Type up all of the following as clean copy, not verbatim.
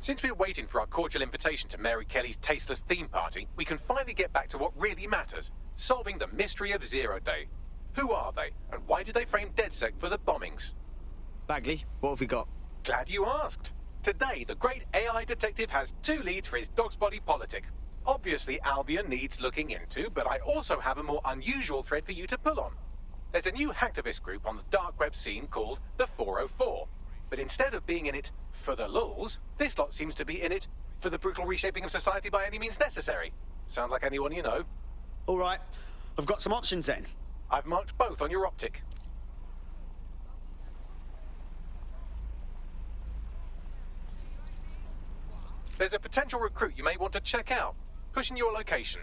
Since we're waiting for our cordial invitation to Mary Kelly's tasteless theme party, we can finally get back to what really matters, solving the mystery of Zero Day. Who are they, and why did they frame DedSec for the bombings? Bagley, what have we got? Glad you asked. Today, the great AI detective has 2 leads for his dog's body politic. Obviously, Albion needs looking into, but I also have a more unusual thread for you to pull on. There's a new hacktivist group on the dark web scene called the 404. But instead of being in it for the lulz, this lot seems to be in it for the brutal reshaping of society by any means necessary. Sound like anyone you know? All right, I've got some options then. I've marked both on your optic. There's a potential recruit you may want to check out. Pushing your location.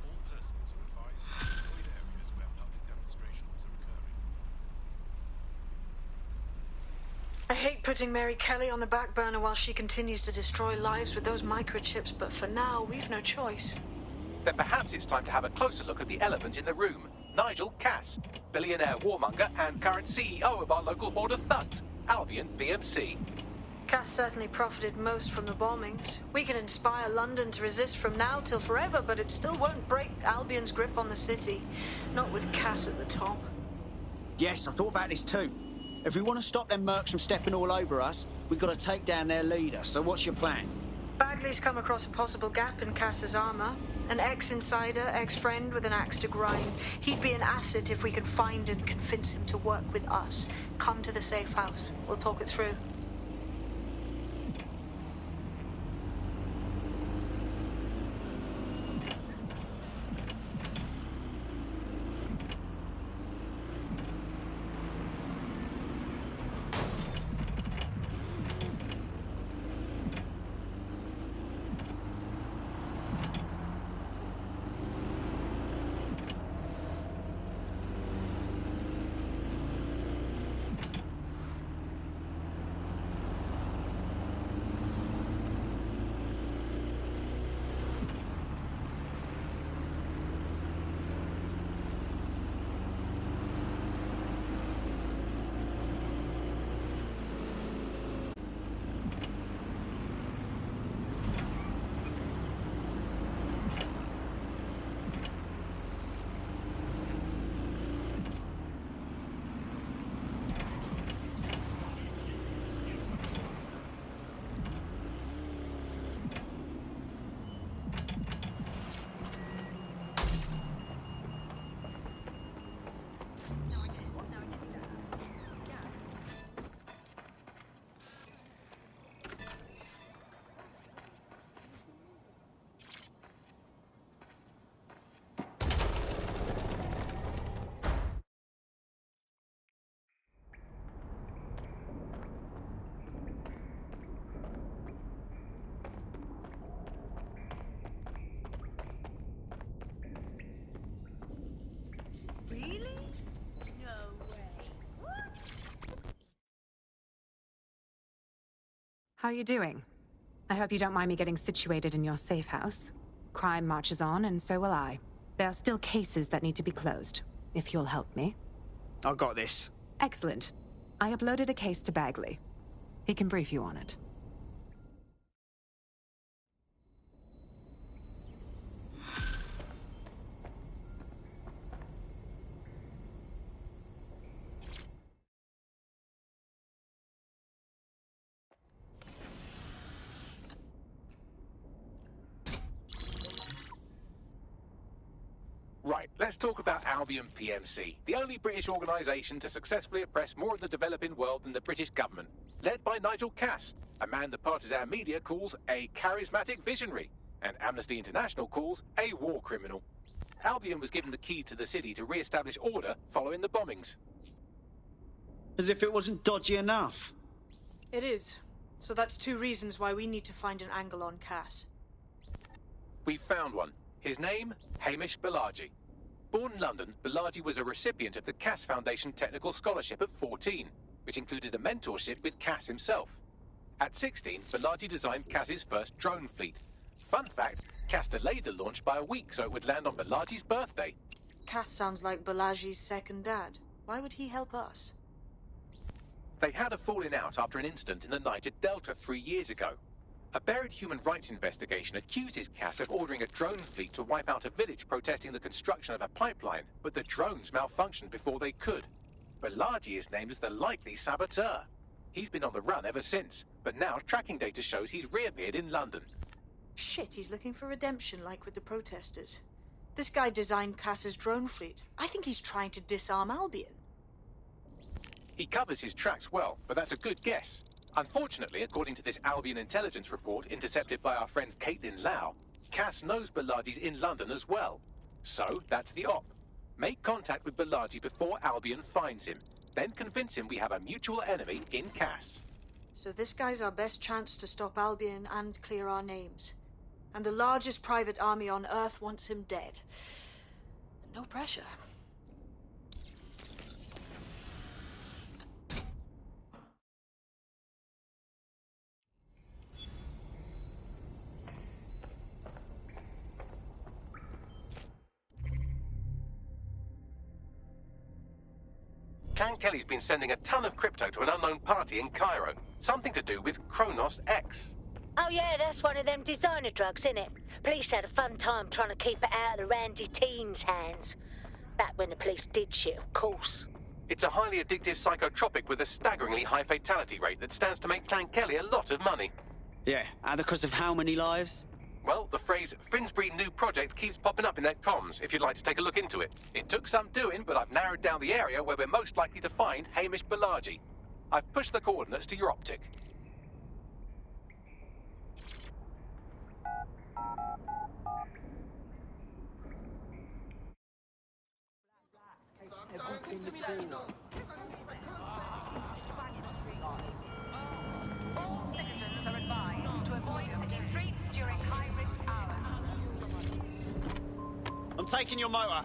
All persons are advised to avoid areas where public demonstrations are occurring. I hate putting Mary Kelly on the back burner while she continues to destroy lives with those microchips, but for now, we've no choice. Then perhaps it's time to have a closer look at the elephant in the room. Nigel Cass, billionaire warmonger and current CEO of our local horde of thugs, Albion PMC. Cass certainly profited most from the bombings. We can inspire London to resist from now till forever, but it still won't break Albion's grip on the city. Not with Cass at the top. Yes, I thought about this too. If we want to stop them mercs from stepping all over us, we've got to take down their leader. So what's your plan? Bagley's come across a possible gap in Cass's armor. An ex-insider, ex-friend with an axe to grind. He'd be an asset if we could find and convince him to work with us. Come to the safe house. We'll talk it through. How are you doing? I hope you don't mind me getting situated in your safe house. Crime marches on, and so will I. There are still cases that need to be closed, if you'll help me. I got this. Excellent. I uploaded a case to Bagley. He can brief you on it. Right, let's talk about Albion PMC, the only British organisation to successfully oppress more of the developing world than the British government, led by Nigel Cass, a man the partisan media calls a charismatic visionary, and Amnesty International calls a war criminal. Albion was given the key to the city to re-establish order following the bombings. As if it wasn't dodgy enough. It is. So that's 2 reasons why we need to find an angle on Cass. We've found one. His name, Hamish Balaji. Born in London, Balaji was a recipient of the Cass Foundation Technical Scholarship at 14, which included a mentorship with Cass himself. At 16, Balaji designed Cass's first drone fleet, Fun fact, Cass delayed the launch by a week so it would land on Balaji's birthday. Cass sounds like Balaji's second dad. Why would he help us? They had a falling out after an incident in the Niger Delta 3 years ago. A buried human rights investigation accuses Cass of ordering a drone fleet to wipe out a village protesting the construction of a pipeline, but the drones malfunctioned before they could. Balaji is named as the likely saboteur. He's been on the run ever since, but now tracking data shows he's reappeared in London. Shit, he's looking for redemption like with the protesters. This guy designed Cass's drone fleet. I think he's trying to disarm Albion. He covers his tracks well, but that's a good guess. Unfortunately, according to this Albion intelligence report intercepted by our friend Caitlin Lau, Cass knows Balaji's in London as well. So, that's the op. Make contact with Balaji before Albion finds him. Then convince him we have a mutual enemy in Cass. So this guy's our best chance to stop Albion and clear our names. And the largest private army on Earth wants him dead. No pressure. Can Kelly's been sending a ton of crypto to an unknown party in Cairo. Something to do with Kronos X. Oh yeah, that's one of them designer drugs, innit? Police had a fun time trying to keep it out of the randy teens' hands. Back when the police did shit, of course. It's a highly addictive psychotropic with a staggeringly high fatality rate that stands to make Clan Kelly a lot of money. Yeah, and because of how many lives? Well, the phrase Finsbury New Project keeps popping up in their comms, if you'd like to take a look into it. It took some doing, but I've narrowed down the area where we're most likely to find Hamish Balaji. I've pushed the coordinates to your optic. All citizens are advised to avoid city streets during high-risk hours. I'm taking your motor.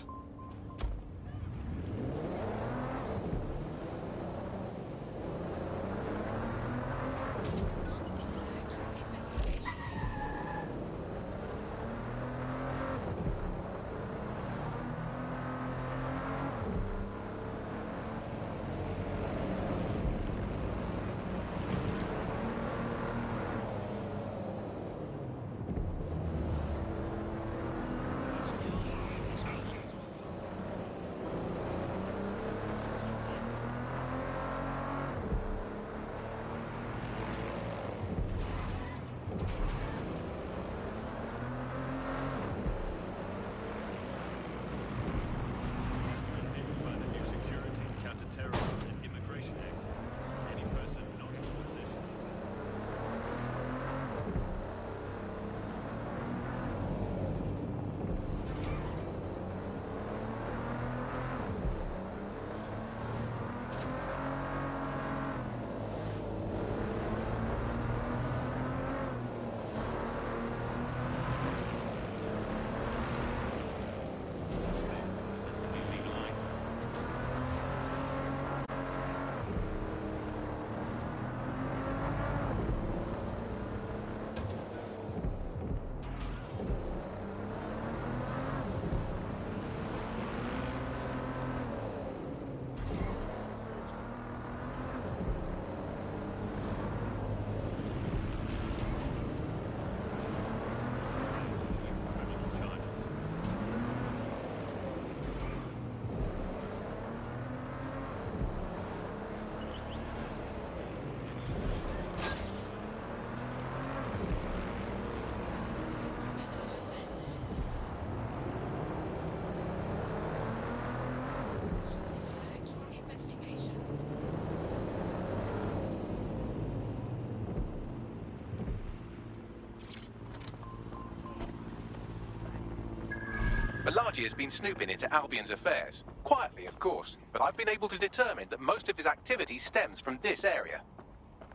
Balaji has been snooping into Albion's affairs. Quietly, of course, but I've been able to determine that most of his activity stems from this area.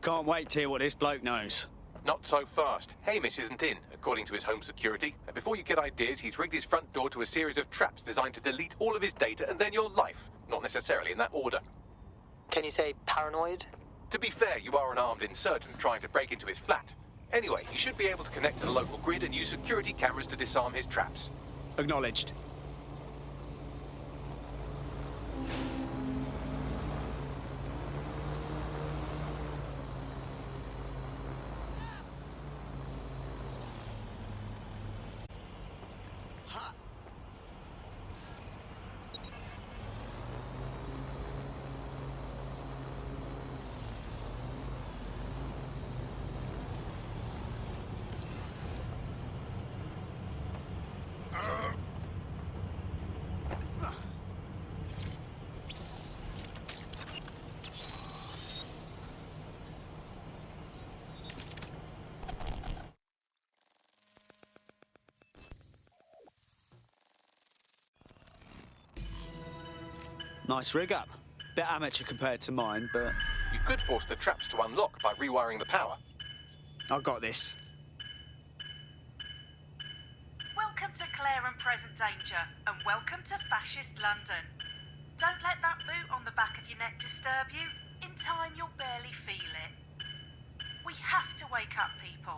Can't wait to hear what this bloke knows. Not so fast. Hamish isn't in, according to his home security. And before you get ideas, he's rigged his front door to a series of traps designed to delete all of his data and then your life. Not necessarily in that order. Can you say paranoid? To be fair, you are an armed insurgent trying to break into his flat. Anyway, he should be able to connect to the local grid and use security cameras to disarm his traps. Acknowledged. Nice rig up. Bit amateur compared to mine, but You could force the traps to unlock by rewiring the power. I got this. Welcome to Claire and Present Danger, and welcome to Fascist London. Don't let that boot on the back of your neck disturb you. In time, you'll barely feel it. We have to wake up people.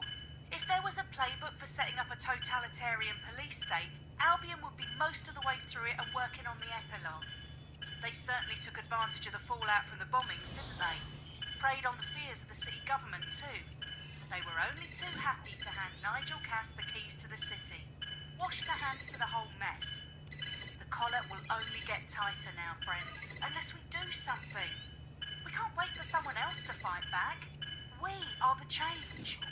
If there was a playbook for setting up a totalitarian police state, Albion would be most of the way through it and working on the epilogue. They certainly took advantage of the fallout from the bombings, didn't they? Preyed on the fears of the city government too. They were only too happy to hand Nigel Cass the keys to the city. Wash their hands to the whole mess. The collar will only get tighter now, friends, unless we do something. We can't wait for someone else to fight back. We are the change.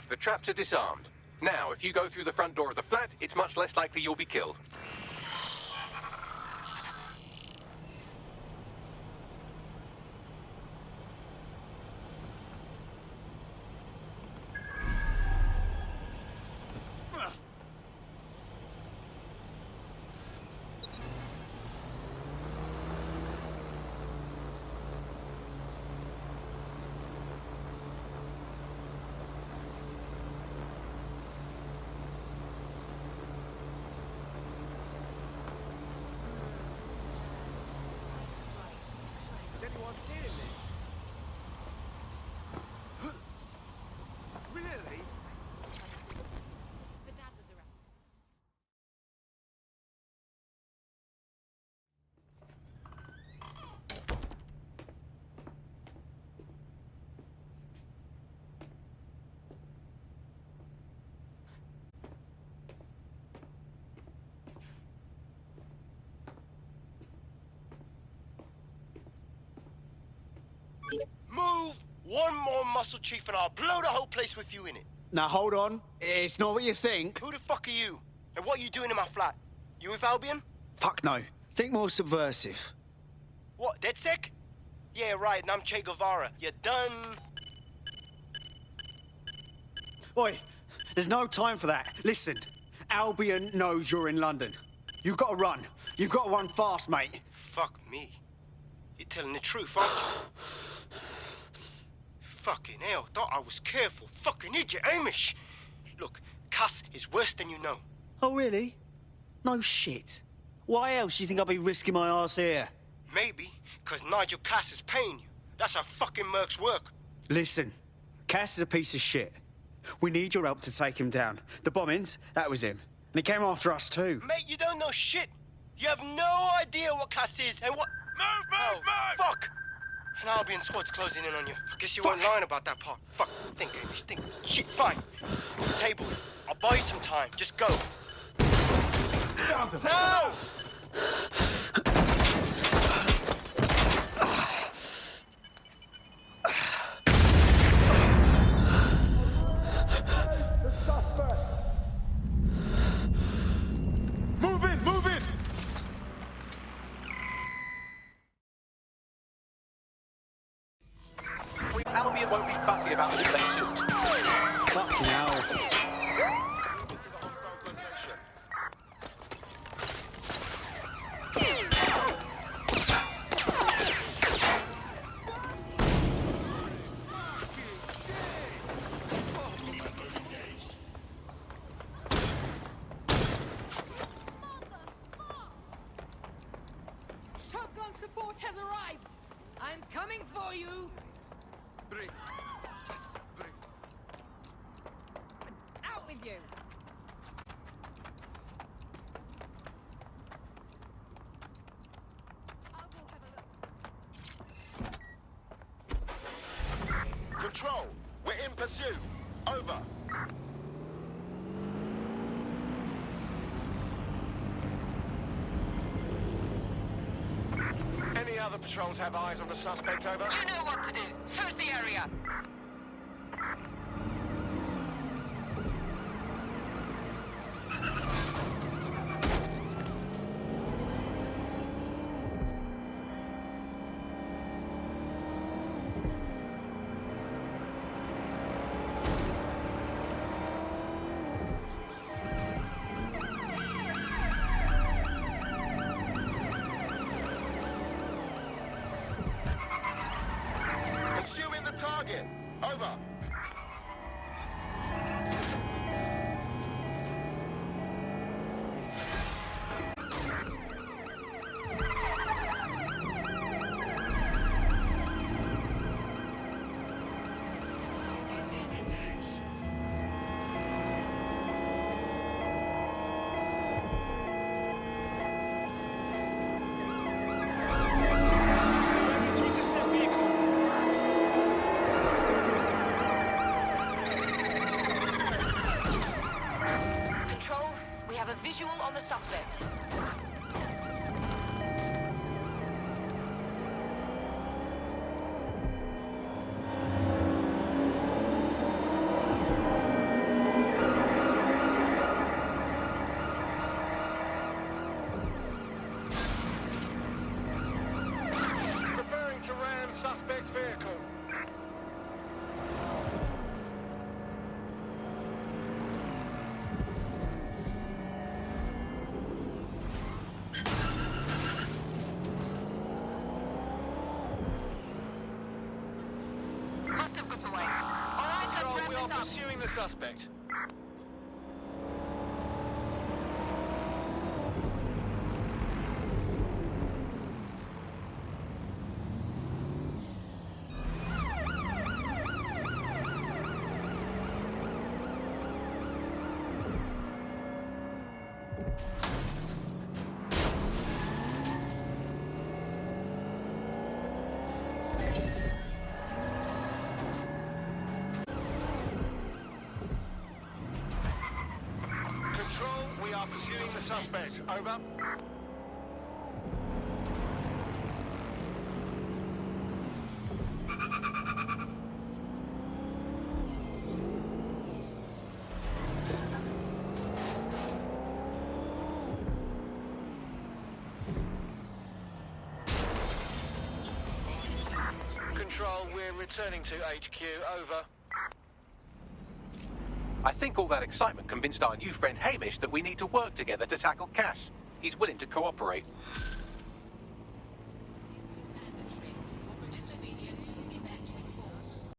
The traps are disarmed. Now, if you go through the front door of the flat, it's much less likely you'll be killed. Is anyone seeing this? Really? But Dad was around. Move one more muscle chief and I'll blow the whole place with you in it. Now hold on. It's not what you think. Who the fuck are you? And what are you doing in my flat? You with Albion? Fuck no. Think more subversive. What, DedSec? Yeah, right, and I'm Che Guevara. You done? Oi, there's no time for that. Listen, Albion knows you're in London. You've got to run. You've got to run fast, mate. Fuck me. You're telling the truth, aren't you? Fucking hell, thought I was careful. Fucking idiot, Amish. Look, Cass is worse than you know. Oh, really? No shit. Why else do you think I'll be risking my arse here? Maybe, because Nigel Cass is paying you. That's how fucking mercs work. Listen, Cass is a piece of shit. We need your help to take him down. The bombings, that was him. And he came after us too. Mate, you don't know shit. You have no idea what Cass is and what... Move! Fuck! An Albion squad's closing in on you. I guess you weren't lying about that part. Fuck. Think, Amish, think. Shit, fine. Table. I'll buy you some time. Just go. Down to No! has arrived! I'm coming for you! Breathe. Just breathe. Out with you! Control, we're in pursuit. Over. Any other patrols have eyes on the suspect, over? You know what to do! Search the area! Pursuing the target. Over. Control, we have a visual on the suspect. Preparing to ram suspect's vehicle. Must have got away. Alright, let's wrap We are this up. pursuing the suspect. Control, we are pursuing the suspect. Over. Control, we're returning to HQ. Over. I think all that excitement convinced our new friend Hamish that we need to work together to tackle Cass. He's willing to cooperate.